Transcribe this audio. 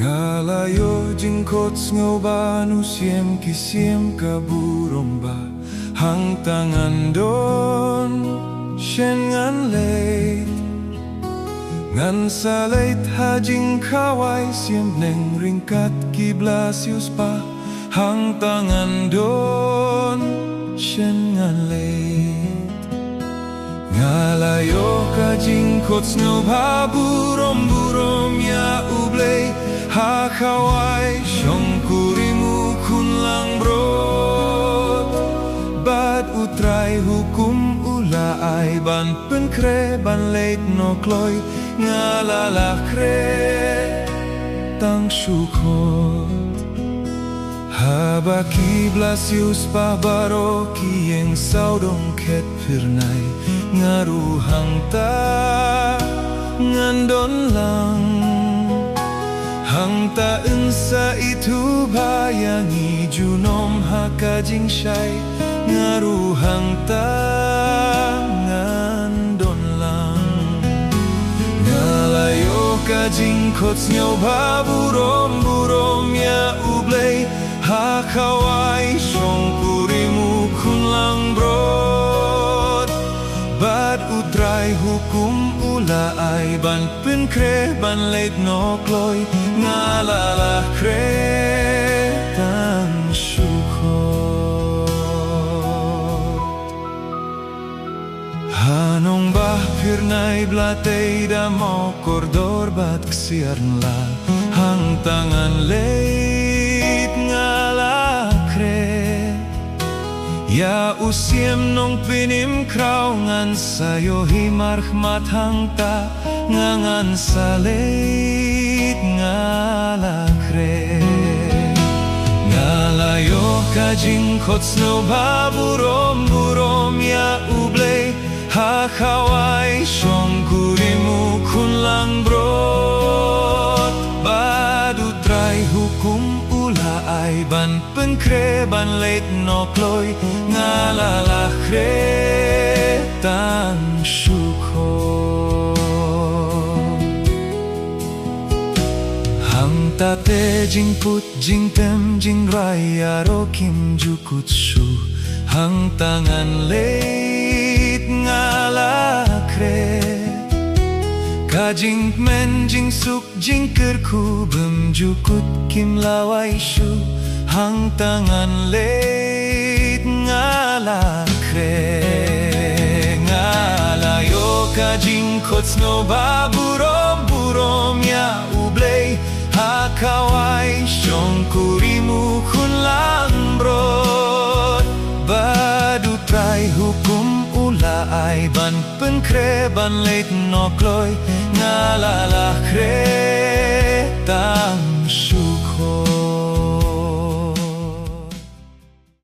Ngalayo jingkot ngobanu siem kisiem kaburomba hang tangan don shen ngan leit ngan salait hajing kawai siem neng ringkat kiblasius pa hang tangan don shen ngan leit ngalayo ka jingkot ngoba burom ya ublei ha kawai syongkurimu kunlang brot bad utrai hukum ulai ban penkre ban leit no kloi ngalalah kre tang syukot haba kiblasius pa baroki yang saudong ket pirnai ngaruhang ta ngandon lang hang ta ensa itu bayangi junom hakajing syai ngaruhang tangan don lang ngalayo kajing kots nyoba burom ya ublei hakawai syongkurimu kunlang brot bad utrai hukum ulai ban penkre ban leit no kloi ngalalah kre tang syukot hanong bah pirnai blatei da mo kordor bat ksiarn la hang tangan leit ngalah kre ya usiem nong pinim krau ngan sayo himarh mathang ta ngangan saleit ngalah kre ngalayo kajing kots no baburom ya ublei hakawai syongkurimu kunlang brot badu trai hukum ulai ban penkre ban leit no kloi ngalalah kre tang syukot hang tate jing put jing tem jing raya rokim jukut shu hang tangan leit ngalah kre kajing men jing suk jing kerku bem jukut kim lawai shu hang tangan leit ngalah kre ngalayo kajing kots no baburom ya ublei hakawai syongkurimu kunlang brot badu trai hukum ulai ban penkre ban leit no kloi ngalalah kre tang